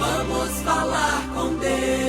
Vamos falar com Deus.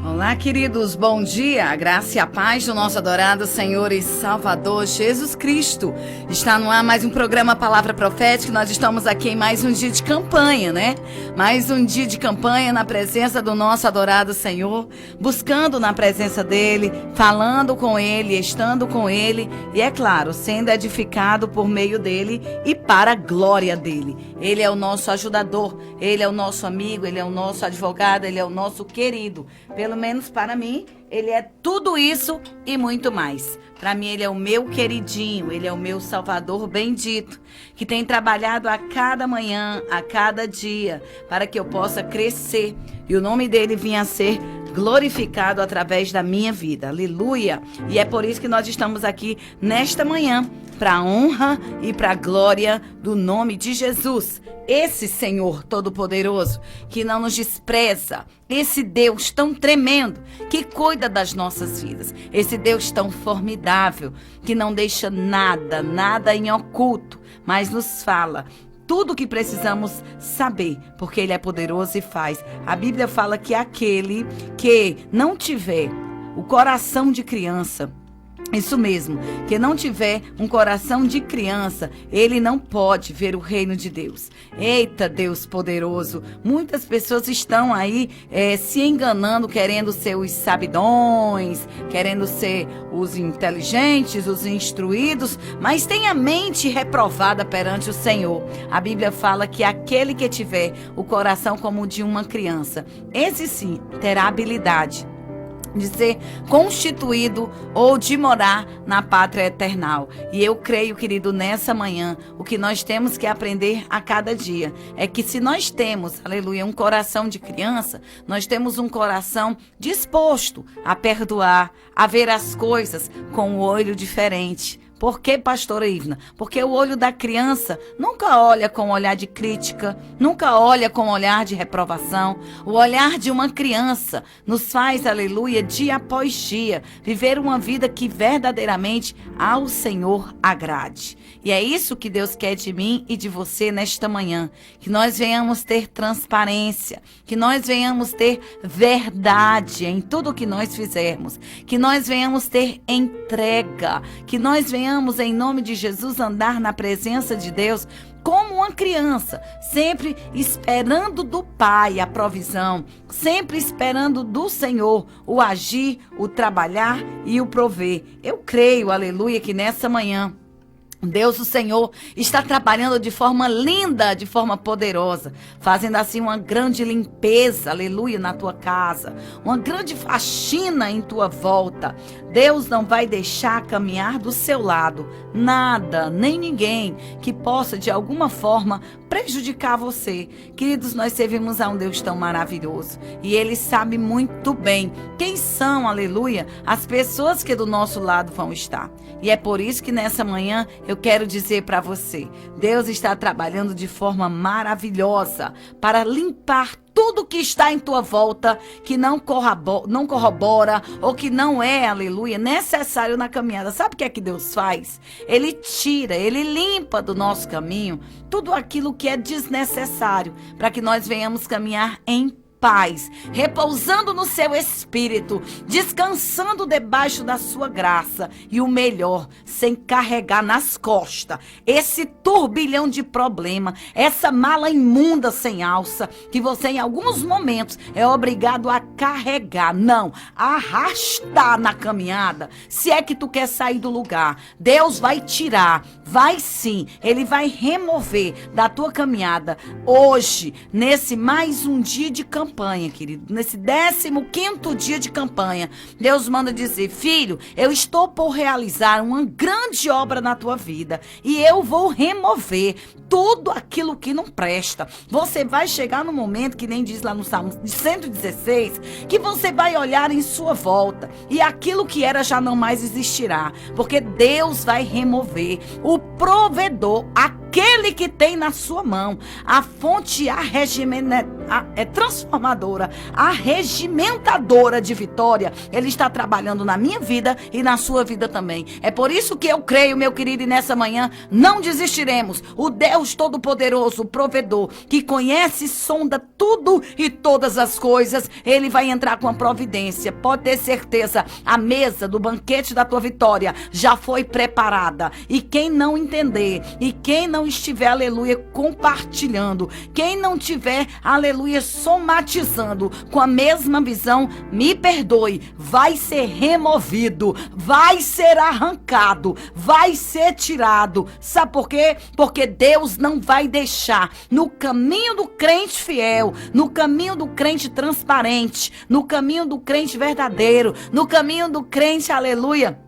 Olá, queridos, bom dia, a graça e a paz do nosso adorado Senhor e Salvador Jesus Cristo. Está no ar mais um programa Palavra Profética. Nós estamos aqui em mais um dia de campanha, né? Mais um dia de campanha na presença do nosso adorado Senhor, buscando na presença dEle, falando com Ele, estando com Ele e, é claro, sendo edificado por meio dEle e para a glória dEle. Ele é o nosso ajudador, Ele é o nosso amigo, Ele é o nosso advogado, Ele é o nosso querido. Pelo menos para mim, Ele é tudo isso e muito mais. Para mim, Ele é o meu queridinho, Ele é o meu Salvador bendito, que tem trabalhado a cada manhã, a cada dia, para que eu possa crescer e o nome dEle venha a ser glorificado através da minha vida. Aleluia! E é por isso que nós estamos aqui nesta manhã, para a honra e para a glória do nome de Jesus. Esse Senhor Todo-Poderoso que não nos despreza, esse Deus tão tremendo que cuida das nossas vidas, esse Deus tão formidável que não deixa nada em oculto, mas nos fala tudo o que precisamos saber, porque Ele é poderoso e faz. A Bíblia fala que aquele que não tiver o coração de criança, isso mesmo, que não tiver um coração de criança, ele não pode ver o reino de Deus. Eita, Deus poderoso! Muitas pessoas estão aí se enganando, querendo ser os sabidões, querendo ser os inteligentes, os instruídos, mas tem a mente reprovada perante o Senhor. A Bíblia fala que aquele que tiver o coração como o de uma criança, esse sim terá habilidade de ser constituído ou de morar na pátria eternal. E eu creio, querido, nessa manhã, o que nós temos que aprender a cada dia é que se nós temos, aleluia, um coração de criança, nós temos um coração disposto a perdoar, a ver as coisas com um olho diferente. Por que, pastora Ivna? Porque o olho da criança nunca olha com olhar de crítica, nunca olha com olhar de reprovação. O olhar de uma criança nos faz, aleluia, dia após dia, viver uma vida que verdadeiramente ao Senhor agrade. E é isso que Deus quer de mim e de você nesta manhã, que nós venhamos ter transparência, que nós venhamos ter verdade em tudo que nós fizermos, que nós venhamos ter entrega, que nós venhamos, em nome de Jesus, andar na presença de Deus como uma criança, sempre esperando do Pai a provisão, sempre esperando do Senhor o agir, o trabalhar e o prover. Eu creio, aleluia, que nessa manhã Deus, o Senhor, está trabalhando de forma linda, de forma poderosa, fazendo assim uma grande limpeza, aleluia, na tua casa, uma grande faxina em tua volta. Deus não vai deixar caminhar do seu lado nada, nem ninguém que possa de alguma forma prejudicar você. Queridos, nós servimos a um Deus tão maravilhoso e Ele sabe muito bem quem são, aleluia, as pessoas que do nosso lado vão estar. E é por isso que nessa manhã eu quero dizer para você, Deus está trabalhando de forma maravilhosa para limpar tudo que está em tua volta, que não corrobora ou que não é, aleluia, necessário na caminhada. Sabe o que é que Deus faz? Ele tira, Ele limpa do nosso caminho tudo aquilo que é desnecessário para que nós venhamos caminhar em paz, repousando no seu espírito, descansando debaixo da sua graça e o melhor, sem carregar nas costas esse turbilhão de problema, essa mala imunda sem alça que você em alguns momentos é obrigado a carregar, não, arrastar na caminhada. Se é que tu quer sair do lugar, Deus vai tirar, vai sim, Ele vai remover da tua caminhada hoje, nesse mais um dia de campanha, querido, nesse 15º dia de campanha. Deus manda dizer: filho, eu estou por realizar uma grande obra na tua vida e eu vou remover tudo aquilo que não presta. Você vai chegar no momento, que nem diz lá no Salmo 116, que você vai olhar em sua volta e aquilo que era já não mais existirá, porque Deus vai remover o provedor, aquele que tem na sua mão a fonte arregimentada transformadora, arregimentadora de vitória. Ele está trabalhando na minha vida e na sua vida também. É por isso que eu creio, meu querido, e nessa manhã não desistiremos. O Deus Todo-Poderoso, o provedor, que conhece e sonda tudo e todas as coisas, ele vai entrar com a providência. Pode ter certeza, a mesa do banquete da tua vitória já foi preparada. E quem não entender, e quem não estiver, aleluia, compartilhando, quem não tiver, aleluia, somatizando com a mesma visão, me perdoe, vai ser removido, vai ser arrancado, vai ser tirado. Sabe por quê? Porque Deus não vai deixar no caminho do crente fiel, no caminho do crente transparente, no caminho do crente verdadeiro, no caminho do crente, aleluia,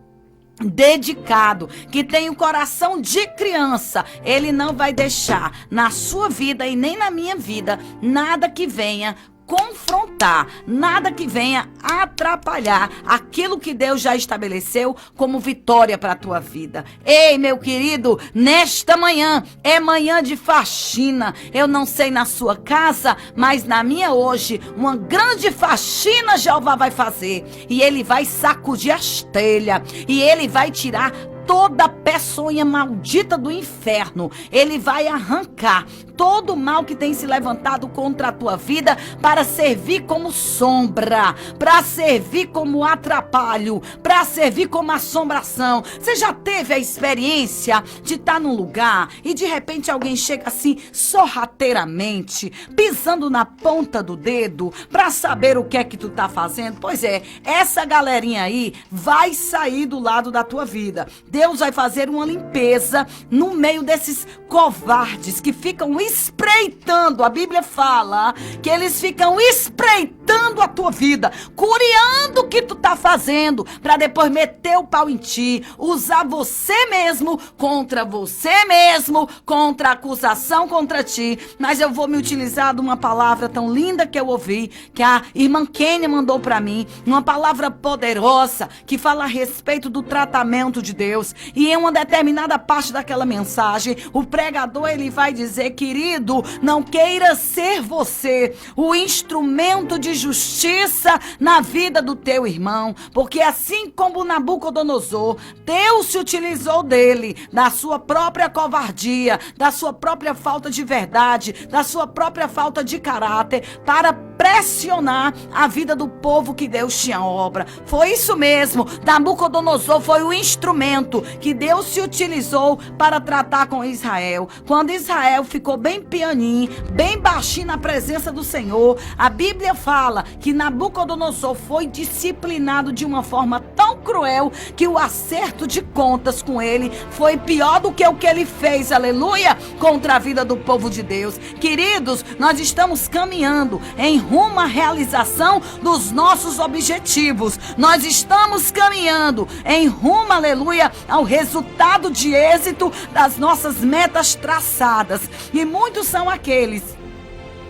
dedicado, que tem o coração de criança. Ele não vai deixar na sua vida e nem na minha vida nada que venha confrontar, nada que venha atrapalhar aquilo que Deus já estabeleceu como vitória para a tua vida. Ei, meu querido, nesta manhã é manhã de faxina. Eu não sei na sua casa, mas na minha hoje, uma grande faxina Jeová vai fazer. E ele vai sacudir as telhas, e ele vai tirar toda a peçonha maldita do inferno. Ele vai arrancar todo o mal que tem se levantado contra a tua vida para servir como sombra, para servir como atrapalho, para servir como assombração. Você já teve a experiência de estar num lugar e de repente alguém chega assim sorrateiramente, pisando na ponta do dedo para saber o que é que tu tá fazendo? Pois é, essa galerinha aí vai sair do lado da tua vida. Deus vai fazer uma limpeza no meio desses covardes que ficam espreitando. A Bíblia fala que eles ficam espreitando a tua vida, curiando o que tu tá fazendo, para depois meter o pau em ti, usar você mesmo contra você mesmo, contra a acusação contra ti. Mas eu vou me utilizar de uma palavra tão linda que eu ouvi, que a irmã Kênia mandou para mim, uma palavra poderosa que fala a respeito do tratamento de Deus. E em uma determinada parte daquela mensagem, o pregador ele vai dizer: querido, não queira ser você o instrumento de justiça na vida do teu irmão, porque assim como Nabucodonosor, Deus se utilizou dele, da sua própria covardia, da sua própria falta de verdade, da sua própria falta de caráter, para pressionar a vida do povo que Deus tinha obra. Foi isso mesmo, Nabucodonosor foi o instrumento que Deus se utilizou para tratar com Israel. Quando Israel ficou bem pianinho, bem baixinho na presença do Senhor, a Bíblia fala que Nabucodonosor foi disciplinado de uma forma tão cruel que o acerto de contas com ele foi pior do que o que ele fez, aleluia, contra a vida do povo de Deus. Queridos, nós estamos caminhando em rumo à realização dos nossos objetivos. Nós estamos caminhando em rumo, aleluia, ao resultado de êxito das nossas metas traçadas. E muitos são aqueles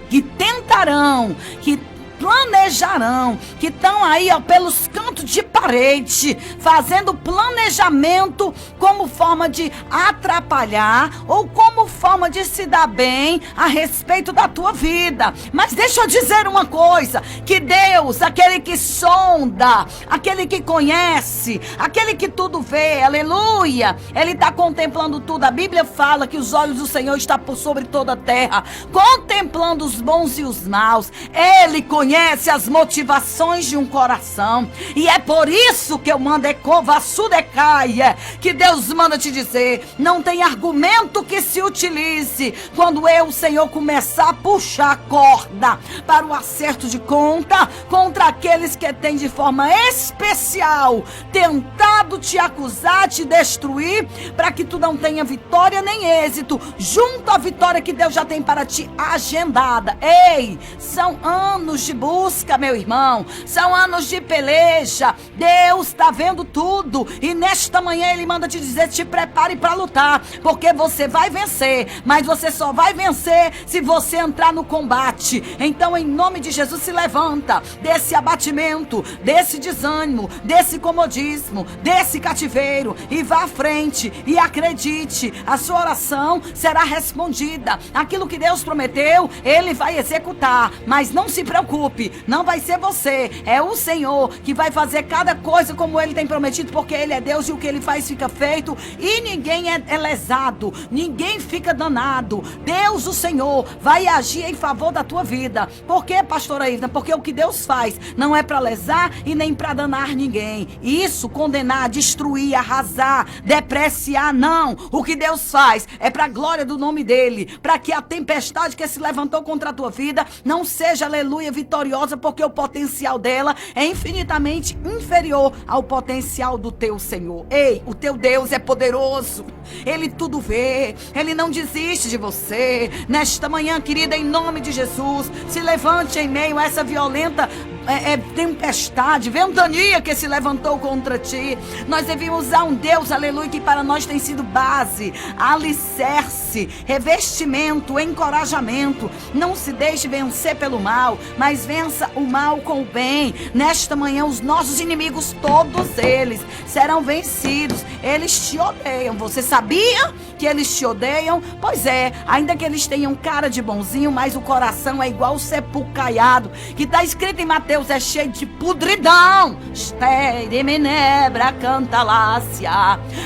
que tentarão, que planejarão, que estão aí, ó, pelos cantos de parede, fazendo planejamento como forma de atrapalhar ou como forma de se dar bem a respeito da tua vida. Mas deixa eu dizer uma coisa, que Deus, aquele que sonda, aquele que conhece, aquele que tudo vê, aleluia, ele está contemplando tudo. A Bíblia fala que os olhos do Senhor estão por sobre toda a terra, contemplando os bons e os maus. Ele conhece as motivações de um coração. E é por isso que eu mando que Deus manda te dizer: não tem argumento que se utilize quando eu, Senhor, começar a puxar a corda para o acerto de conta contra aqueles que têm de forma especial tentado te acusar, te destruir, para que tu não tenha vitória nem êxito junto à vitória que Deus já tem para ti agendada. Ei, são anos de busca, meu irmão. São anos de peleja. Deus está vendo tudo. E nesta manhã Ele manda te dizer, te prepare para lutar. Porque você vai vencer. Mas você só vai vencer se você entrar no combate. Então, em nome de Jesus, se levanta desse abatimento, desse desânimo, desse comodismo, desse cativeiro. E vá à frente e acredite. A sua oração será respondida. Aquilo que Deus prometeu, Ele vai executar. Mas não se preocupe, não vai ser você, é o Senhor que vai fazer cada coisa como Ele tem prometido, porque Ele é Deus e o que Ele faz fica feito e ninguém é lesado, ninguém fica danado. Deus, o Senhor, vai agir em favor da tua vida. Por quê, pastora Ivna? Porque o que Deus faz não é para lesar e nem para danar ninguém. Isso, condenar, destruir, arrasar, depreciar, não. O que Deus faz é para a glória do nome dEle, para que a tempestade que se levantou contra a tua vida não seja, aleluia, vitoriosa, porque o potencial dela é infinitamente inferior ao potencial do teu Senhor. Ei, o teu Deus é poderoso, Ele tudo vê, Ele não desiste de você. Nesta manhã, querida, em nome de Jesus, se levante em meio a essa violenta tempestade, ventania que se levantou contra ti. Nós devemos usar um Deus, aleluia, que para nós tem sido base, alicerce, revestimento, encorajamento. Não se deixe vencer pelo mal, mas vença o mal com o bem. Nesta manhã, os nossos inimigos, todos eles, serão vencidos. Eles te odeiam. Você sabia que eles te odeiam? Pois é, ainda que eles tenham cara de bonzinho, mas o coração é igual o sepulcro caiado, que está escrito em Mateus, é cheio de podridão.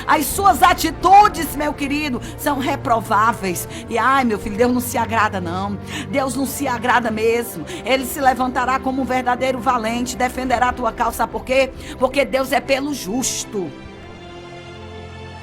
As suas atitudes, meu querido, são reprováveis. E ai, meu filho, Deus não se agrada não. Deus não se agrada mesmo. Ele se levantará como um verdadeiro valente, defenderá a tua causa. Sabe por quê? Porque Deus é pelo justo.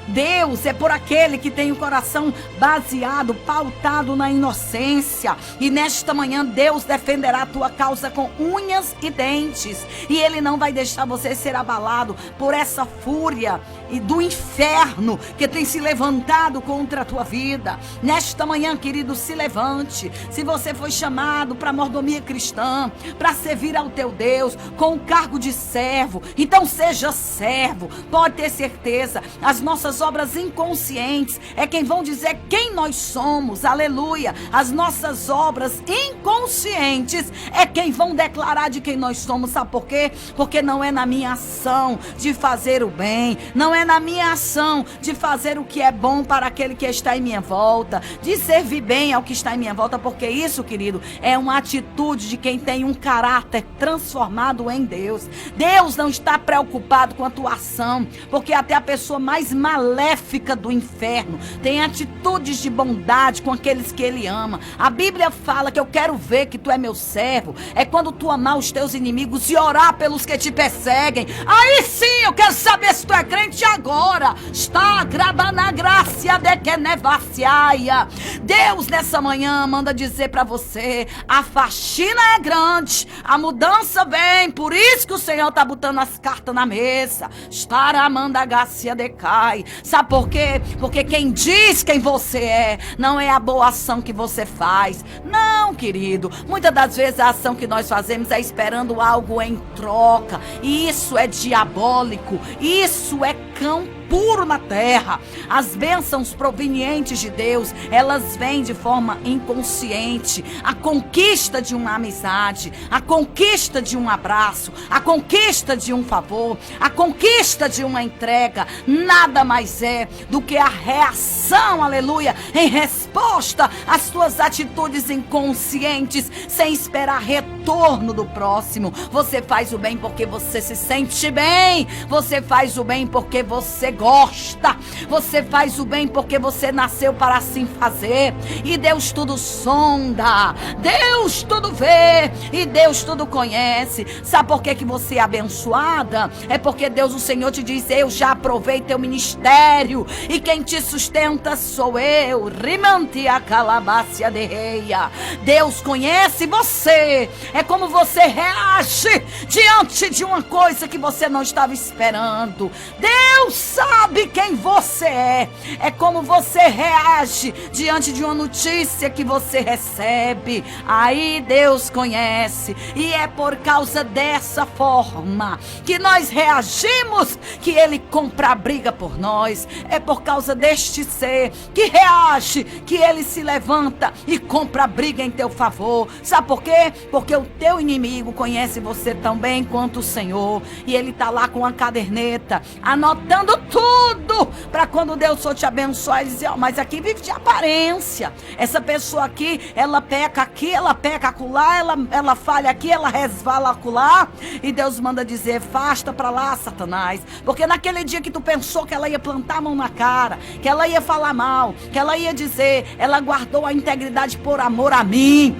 Deus é por aquele que tem o coração baseado, pautado na inocência. E nesta manhã Deus defenderá a tua causa com unhas e dentes. E Ele não vai deixar você ser abalado por essa fúria e do inferno que tem se levantado contra a tua vida. Nesta manhã, querido, se levante. Se você foi chamado para a mordomia cristã, para servir ao teu Deus com o cargo de servo, então seja servo. Pode ter certeza, as nossas obras inconscientes é quem vão dizer quem nós somos, aleluia. As nossas obras inconscientes é quem vão declarar de quem nós somos. Sabe por quê? Porque não é na minha ação de fazer o bem, não é na minha ação de fazer o que é bom para aquele que está em minha volta, de servir bem ao que está em minha volta, porque isso, querido, é uma atitude de quem tem um caráter transformado em Deus. Deus não está preocupado com a tua ação, porque até a pessoa mais maléfica do inferno tem atitudes de bondade com aqueles que Ele ama. A Bíblia fala que eu quero ver que tu é meu servo, é quando tu amar os teus inimigos e orar pelos que te perseguem. Aí sim eu quero saber se tu é crente agora. Está grava na graça de que nevaciaia. Deus nessa manhã manda dizer para você: a faxina é grande, a mudança vem, por isso que o Senhor tá botando as cartas na mesa. Estará Gácia decai. Sabe por quê? Porque quem diz quem você é não é a boa ação que você faz. Não, querido. Muitas das vezes a ação que nós fazemos é esperando algo em troca. E isso é diabólico. Isso é cão puro na terra. As bênçãos provenientes de Deus, elas vêm de forma inconsciente. A conquista de uma amizade, a conquista de um abraço, a conquista de um favor, a conquista de uma entrega, nada mais é do que a reação, aleluia, em resposta às tuas atitudes inconscientes, sem esperar retorno do próximo. Você faz o bem porque você se sente bem. Você faz o bem porque você gosta. Você faz o bem porque você nasceu para assim fazer. E Deus tudo sonda, Deus tudo vê e Deus tudo conhece. Sabe por que você é abençoada? É porque Deus, o Senhor, te diz: eu já aprovei teu ministério e quem te sustenta sou eu. Rimante a calabácia de reia. Deus conhece você. É como você reage diante de uma coisa que você não estava esperando. Deus sabe sabe quem você é. É como você reage diante de uma notícia que você recebe. Aí Deus conhece. E é por causa dessa forma que nós reagimos que Ele compra a briga por nós. É por causa deste ser que reage que Ele se levanta e compra a briga em teu favor. Sabe por quê? Porque o teu inimigo conhece você tão bem quanto o Senhor. E ele tá lá com a caderneta, anotando tudo, para quando Deus for te abençoar, ele dizer, mas aqui vive de aparência. Essa pessoa aqui, ela peca aqui, ela peca acolá, ela falha aqui, ela resvala acolá. E Deus manda dizer, afasta para lá, Satanás. Porque naquele dia que tu pensou que ela ia plantar a mão na cara, que ela ia falar mal, que ela ia dizer, ela guardou a integridade por amor a mim.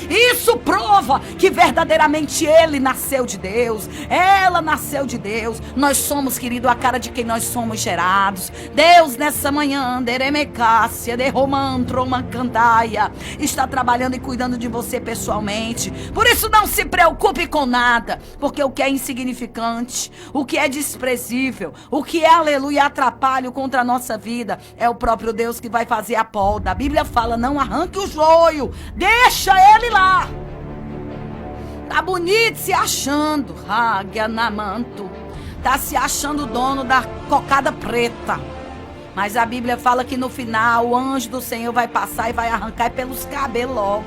Isso prova que verdadeiramente ele nasceu de Deus, ela nasceu de Deus. Nós somos, querido, a cara de quem nós somos gerados. Deus nessa manhã, está trabalhando e cuidando de você pessoalmente. Por isso não se preocupe com nada, porque o que é insignificante, o que é desprezível, o que é, aleluia, atrapalho contra a nossa vida, é o próprio Deus que vai fazer a poda. A Bíblia fala, não arranque o joio, deixa ele lá. Tá bonito se achando, tá se achando dono da cocada preta. Mas a Bíblia fala que no final o anjo do Senhor vai passar e vai arrancar pelos cabelos logo.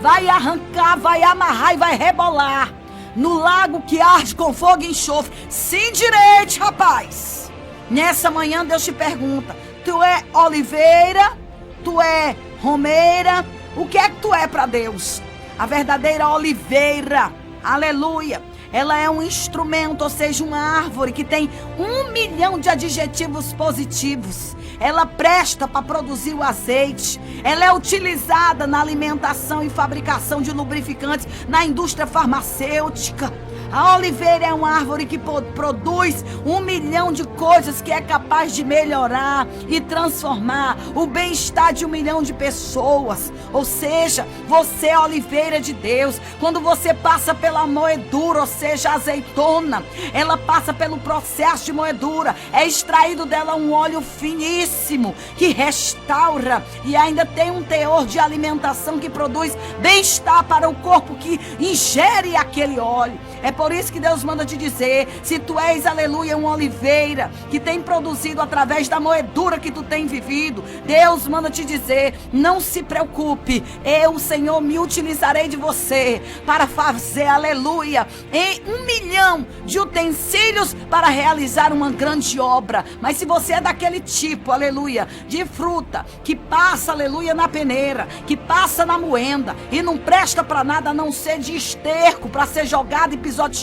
Vai arrancar, vai amarrar e vai rebolar no lago que arde com fogo e enxofre. Se endireite, rapaz. Nessa manhã Deus te pergunta, tu é oliveira? Tu é romeira? O que é que tu é para Deus? A verdadeira oliveira, aleluia, ela é um instrumento, ou seja, uma árvore que tem 1 milhão de adjetivos positivos. Ela presta para produzir o azeite. Ela é utilizada na alimentação e fabricação de lubrificantes na indústria farmacêutica. A oliveira é uma árvore que produz 1 milhão de coisas que é capaz de melhorar e transformar o bem-estar de 1 milhão de pessoas. Ou seja, você é a oliveira de Deus. Quando você passa pela moedura, ou seja, a azeitona, ela passa pelo processo de moedura. É extraído dela um óleo finíssimo que restaura e ainda tem um teor de alimentação que produz bem-estar para o corpo que ingere aquele óleo. É por isso que Deus manda te dizer, se tu és, aleluia, uma oliveira que tem produzido através da moedura que tu tem vivido, Deus manda te dizer, não se preocupe, eu, Senhor, me utilizarei de você para fazer, aleluia, em 1 milhão de utensílios para realizar uma grande obra. Mas se você é daquele tipo, aleluia, de fruta, que passa, aleluia, na peneira, que passa na moenda e não presta para nada a não ser de esterco para ser jogado e pisoteado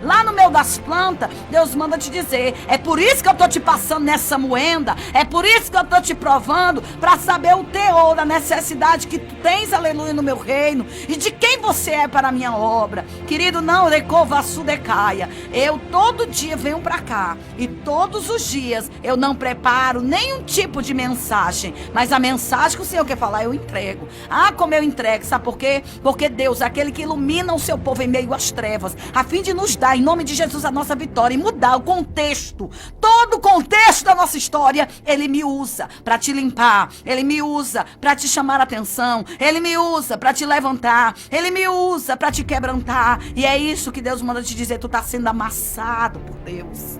lá no meio das plantas, Deus manda te dizer, é por isso que eu tô te passando nessa moenda, é por isso que eu tô te provando, para saber o teor da necessidade que tu tens, aleluia, no meu reino, e de quem você é para a minha obra. Querido, não decaia. Eu todo dia venho para cá, e todos os dias eu não preparo nenhum tipo de mensagem, mas a mensagem que o Senhor quer falar, eu entrego. Ah, como eu entrego, sabe por quê? Porque Deus é aquele que ilumina o seu povo em meio às trevas, a fim de nos dar, em nome de Jesus, a nossa vitória e mudar o contexto, todo o contexto da nossa história. Ele me usa para te limpar, Ele me usa para te chamar a atenção, Ele me usa para te levantar, Ele me usa para te quebrantar. E é isso que Deus manda te dizer, tu tá sendo amassado por Deus.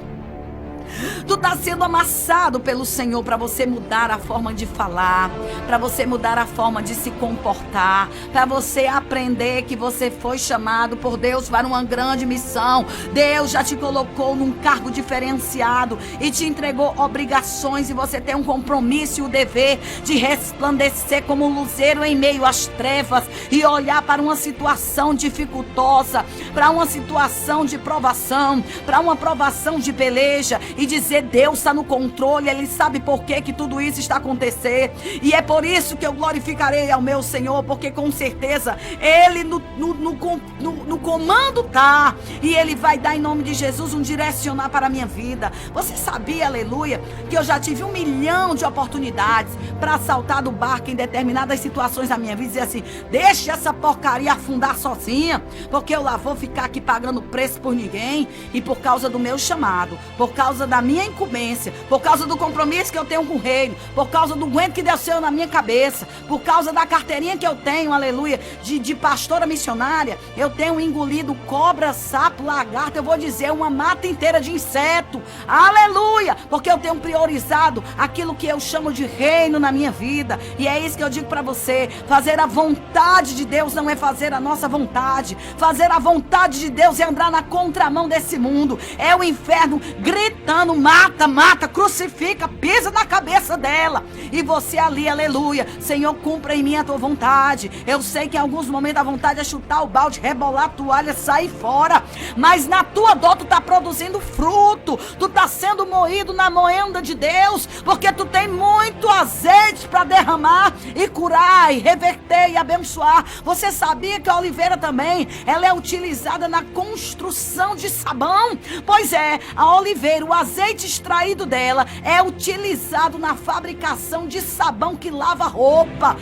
Tu está sendo amassado pelo Senhor para você mudar a forma de falar, para você mudar a forma de se comportar, para você aprender que você foi chamado por Deus para uma grande missão. Deus já te colocou num cargo diferenciado e te entregou obrigações, e você tem um compromisso e o dever de resplandecer como um luzeiro em meio às trevas e olhar para uma situação dificultosa, para uma situação de provação, para uma provação de peleja, e dizer: Deus está no controle, Ele sabe por que tudo isso está acontecendo. E é por isso que eu glorificarei ao meu Senhor, porque com certeza Ele no comando tá. E Ele vai dar em nome de Jesus um direcionar para a minha vida. Você sabia, aleluia, que eu já tive 1 milhão de oportunidades para saltar do barco em determinadas situações da minha vida e dizer assim: deixa essa porcaria afundar sozinha, porque eu lá vou ficar aqui pagando preço por ninguém. E por causa do meu chamado, por causa da minha incumbência, por causa do compromisso que eu tenho com o reino, por causa do guento que desceu na minha cabeça, por causa da carteirinha que eu tenho, aleluia, de pastora missionária, eu tenho engolido cobra, sapo, lagarto, eu vou dizer, uma mata inteira de inseto, aleluia, porque eu tenho priorizado aquilo que eu chamo de reino na minha vida. E é isso que eu digo para você: fazer a vontade de Deus não é fazer a nossa vontade. Fazer a vontade de Deus é andar na contramão desse mundo. É o inferno gritando: mata, mata, crucifica, pisa na cabeça dela. E você ali, aleluia: Senhor, cumpra em mim a tua vontade. Eu sei que em alguns momentos a vontade é chutar o balde, rebolar a toalha, sair fora. Mas na tua dor tu tá produzindo fruto. Tu tá sendo moído na moenda de Deus, porque tu tem muito azeite para derramar e curar e reverter e abençoar. Você sabia que a oliveira também, ela é utilizada na construção de sabão? Pois é, a oliveira, o azeite extraído dela é utilizado na fabricação de sabão que lava roupa.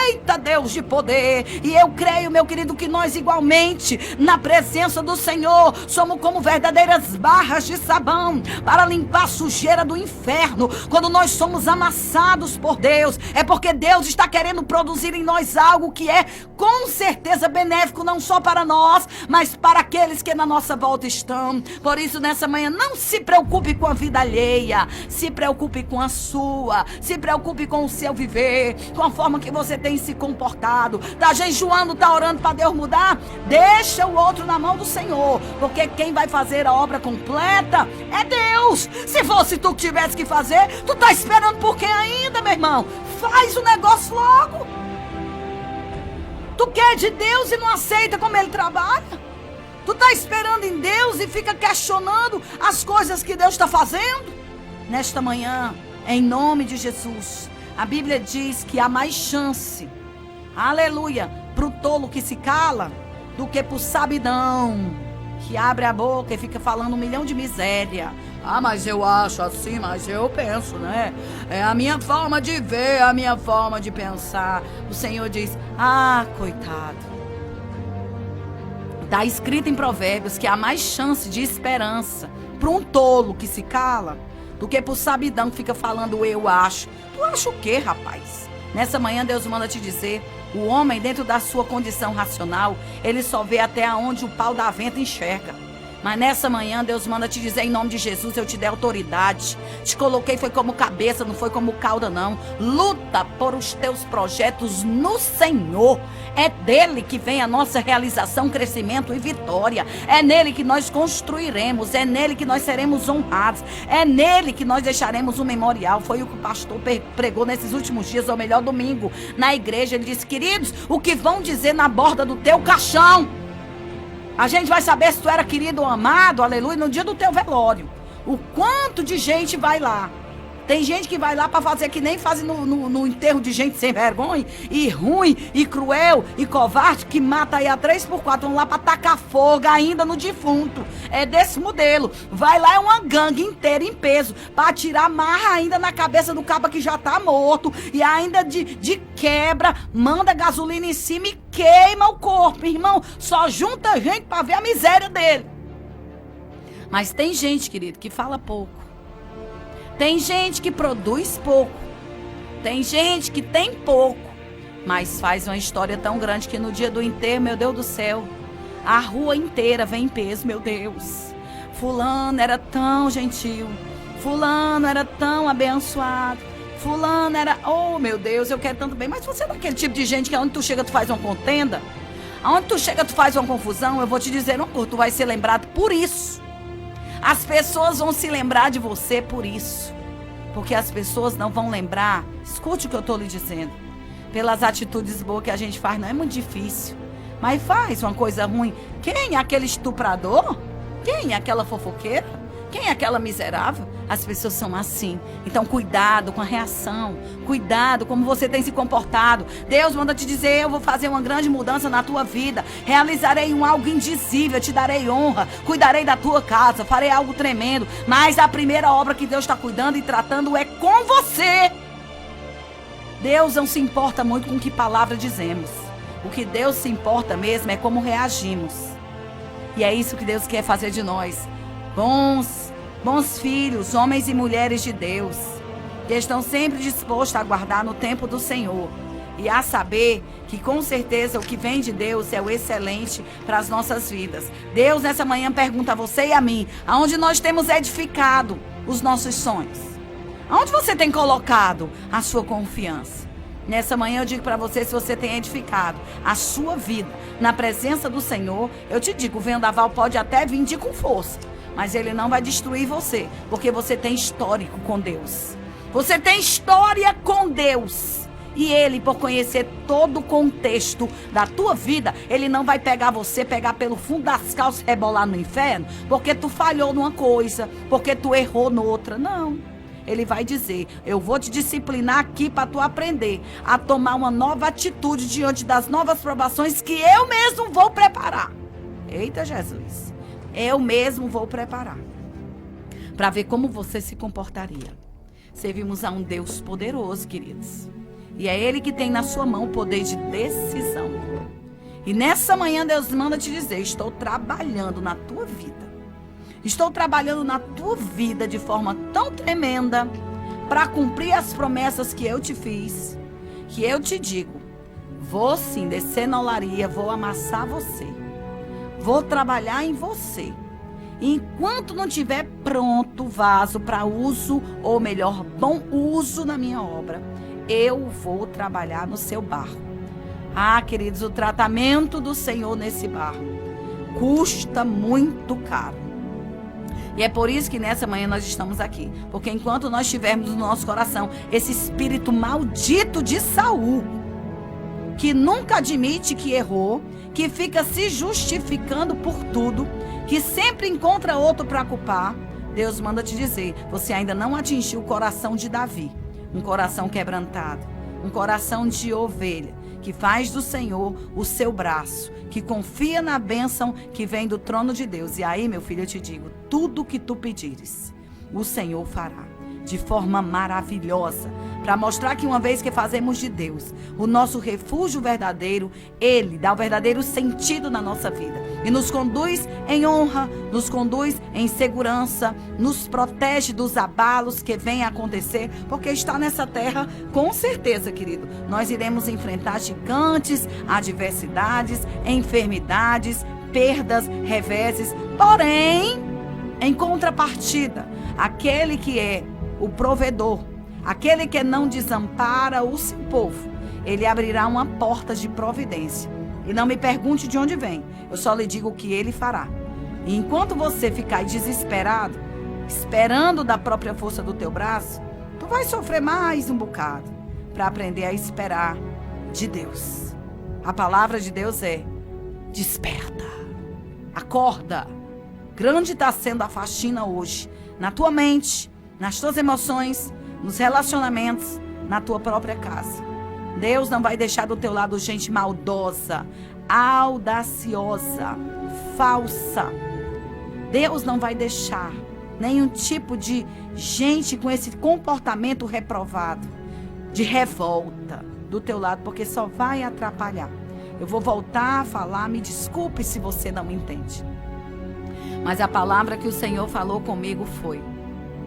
Eita Deus de poder! E eu creio, meu querido, que nós igualmente, na presença do Senhor, somos como verdadeiras barras de sabão para limpar a sujeira do inferno. Quando nós somos amassados por Deus, é porque Deus está querendo produzir em nós algo que é com certeza benéfico, não só para nós, mas para aqueles que na nossa volta estão. Por isso, nessa manhã, não se preocupe com a vida alheia, se preocupe com a sua, se preocupe com o seu viver, com a forma que você tem se comportado. Tá jejuando, tá orando para Deus mudar? Deixa o outro na mão do Senhor, porque quem vai fazer a obra completa é Deus. Se fosse tu que tivesse que fazer, tu tá esperando por quem ainda, meu irmão? Faz o negócio logo. Tu quer de Deus e não aceita como Ele trabalha? Tu tá esperando em Deus e fica questionando as coisas que Deus está fazendo? Nesta manhã, em nome de Jesus, a Bíblia diz que há mais chance, aleluia, pro tolo que se cala do que pro sabidão que abre a boca e fica falando 1 milhão de miséria. Ah, mas eu acho assim, mas eu penso, né? É a minha forma de ver, a minha forma de pensar. O Senhor diz: ah, coitado. Está escrito em Provérbios que há mais chance de esperança para um tolo que se cala do que para o sabidão que fica falando eu acho. Tu acha o quê, rapaz? Nessa manhã Deus manda te dizer: o homem, dentro da sua condição racional, ele só vê até onde o pau da venta enxerga. Mas nessa manhã Deus manda te dizer: em nome de Jesus, eu te dei autoridade. Te coloquei, foi como cabeça, não foi como cauda não. Luta por os teus projetos no Senhor. É dele que vem a nossa realização, crescimento e vitória. É nele que nós construiremos. É nele que nós seremos honrados. É nele que nós deixaremos um memorial. Foi o que o pastor pregou nesses últimos dias, ao melhor domingo, na igreja. Ele disse: queridos, o que vão dizer na borda do teu caixão? A gente vai saber se tu era querido ou amado, aleluia, no dia do teu velório. O quanto de gente vai lá. Tem gente que vai lá para fazer que nem fazem no enterro de gente sem vergonha, e ruim, e cruel, e covarde, que mata aí a 3x4. Vão lá para tacar fogo ainda no defunto. É desse modelo. Vai lá, é uma gangue inteira em peso, para tirar marra ainda na cabeça do caba que já tá morto, e ainda de quebra, manda gasolina em cima e queima o corpo. Irmão, só junta gente para ver a miséria dele. Mas tem gente, querido, que fala pouco. Tem gente que produz pouco. Tem gente que tem pouco, mas faz uma história tão grande que no dia do enterro, meu Deus do céu, a rua inteira vem em peso, meu Deus. Fulano era tão gentil. Fulano era tão abençoado. Fulano era... oh, meu Deus, eu quero tanto bem. Mas você não é aquele tipo de gente que aonde tu chega tu faz uma contenda? Aonde tu chega tu faz uma confusão? Eu vou te dizer uma coisa, tu vai ser lembrado por isso. As pessoas vão se lembrar de você por isso. Porque as pessoas não vão lembrar, escute o que eu estou lhe dizendo, pelas atitudes boas que a gente faz. Não é muito difícil, mas faz uma coisa ruim. Quem é aquele estuprador? Quem é aquela fofoqueira? Quem é aquela miserável? As pessoas são assim. Então, cuidado com a reação. Cuidado como você tem se comportado. Deus manda te dizer, eu vou fazer uma grande mudança na tua vida. Realizarei algo indizível, te darei honra. Cuidarei da tua casa, farei algo tremendo. Mas a primeira obra que Deus está cuidando e tratando é com você. Deus não se importa muito com que palavra dizemos. O que Deus se importa mesmo é como reagimos. E é isso que Deus quer fazer de nós. Bons filhos, homens e mulheres de Deus, que estão sempre dispostos a aguardar no tempo do Senhor e a saber que com certeza o que vem de Deus é o excelente para as nossas vidas. Deus nessa manhã pergunta a você e a mim, aonde nós temos edificado os nossos sonhos? Aonde você tem colocado a sua confiança? Nessa manhã eu digo para você, se você tem edificado a sua vida na presença do Senhor, eu te digo, o vendaval pode até vir com força, mas ele não vai destruir você, porque você tem histórico com Deus. Você tem história com Deus. E ele, por conhecer todo o contexto da tua vida, ele não vai pegar você, pegar pelo fundo das calças e rebolar no inferno, porque tu falhou numa coisa, porque tu errou noutra. Não. Ele vai dizer, eu vou te disciplinar aqui para tu aprender a tomar uma nova atitude diante das novas provações que eu mesmo vou preparar. Eita, Jesus. Eu mesmo vou preparar para ver como você se comportaria. Servimos a um Deus poderoso, queridos. E é Ele que tem na sua mão o poder de decisão. E nessa manhã Deus manda te dizer, estou trabalhando na tua vida. Estou trabalhando na tua vida de forma tão tremenda para cumprir as promessas que eu te fiz, que eu te digo, vou sim descer na olaria, vou amassar você. Vou trabalhar em você. Enquanto não tiver pronto o vaso para uso, ou melhor, bom uso na minha obra, eu vou trabalhar no seu barro. Ah, queridos, o tratamento do Senhor nesse barro custa muito caro. E é por isso que nessa manhã nós estamos aqui. Porque enquanto nós tivermos no nosso coração esse espírito maldito de Saul, que nunca admite que errou, que fica se justificando por tudo, que sempre encontra outro para culpar, Deus manda te dizer, você ainda não atingiu o coração de Davi, um coração quebrantado, um coração de ovelha, que faz do Senhor o seu braço, que confia na bênção que vem do trono de Deus. E aí, meu filho, eu te digo, tudo que tu pedires, o Senhor fará de forma maravilhosa, para mostrar que uma vez que fazemos de Deus o nosso refúgio verdadeiro, Ele dá o verdadeiro sentido na nossa vida e nos conduz em honra, nos conduz em segurança, nos protege dos abalos que vêm a acontecer, porque está nessa terra, com certeza, querido, nós iremos enfrentar gigantes, adversidades, enfermidades, perdas, reveses, porém, em contrapartida, aquele que é o provedor, aquele que não desampara o seu povo, ele abrirá uma porta de providência. E não me pergunte de onde vem, eu só lhe digo o que ele fará. E enquanto você ficar desesperado, esperando da própria força do teu braço, tu vai sofrer mais um bocado para aprender a esperar de Deus. A palavra de Deus é: desperta, acorda. Grande está sendo a faxina hoje, na tua mente, nas tuas emoções, nos relacionamentos, na tua própria casa. Deus não vai deixar do teu lado gente maldosa, audaciosa, falsa. Deus não vai deixar nenhum tipo de gente com esse comportamento reprovado, de revolta do teu lado, porque só vai atrapalhar. Eu vou voltar a falar, me desculpe se você não entende. Mas a palavra que o Senhor falou comigo foi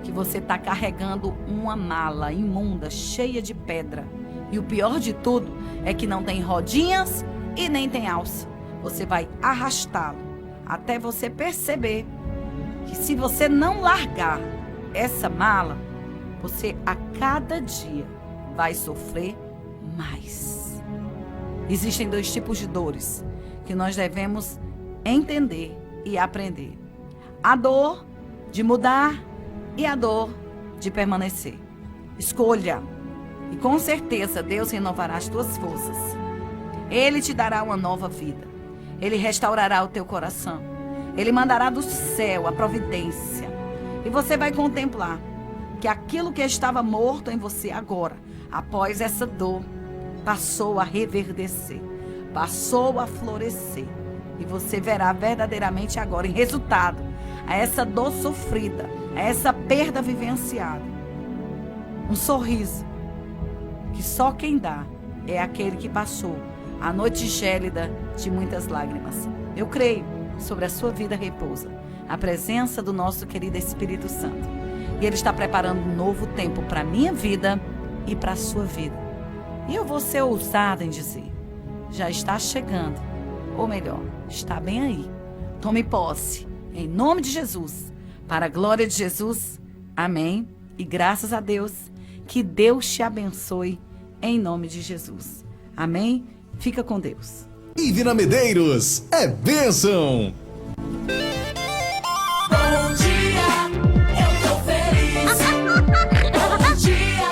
que você está carregando uma mala imunda, cheia de pedra. E o pior de tudo é que não tem rodinhas e nem tem alça. Você vai arrastá-lo até você perceber que se você não largar essa mala, você a cada dia vai sofrer mais. Existem dois tipos de dores que nós devemos entender e aprender. A dor de mudar e a dor de permanecer. Escolha. E com certeza Deus renovará as tuas forças. Ele te dará uma nova vida. Ele restaurará o teu coração. Ele mandará do céu a providência. E você vai contemplar que aquilo que estava morto em você agora, após essa dor, passou a reverdecer, passou a florescer. E você verá verdadeiramente agora, em resultado, a essa dor sofrida, a essa perda vivenciada, um sorriso que só quem dá é aquele que passou a noite gélida de muitas lágrimas. Eu creio, sobre a sua vida repousa a presença do nosso querido Espírito Santo. E Ele está preparando um novo tempo para a minha vida e para a sua vida. E eu vou ser ousada em dizer, já está chegando, ou melhor, está bem aí. Tome posse, em nome de Jesus, para a glória de Jesus. Amém. E graças a Deus, que Deus te abençoe, em nome de Jesus. Amém. Fica com Deus. Ivina Medeiros é bênção. Bom dia, eu tô feliz. Bom dia,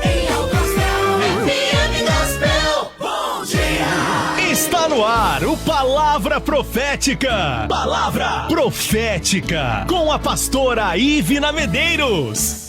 em alto astral. FM Gospel. Bom dia. Está no ar o Palavra Profética. Palavra Profética com a pastora Ivina Medeiros.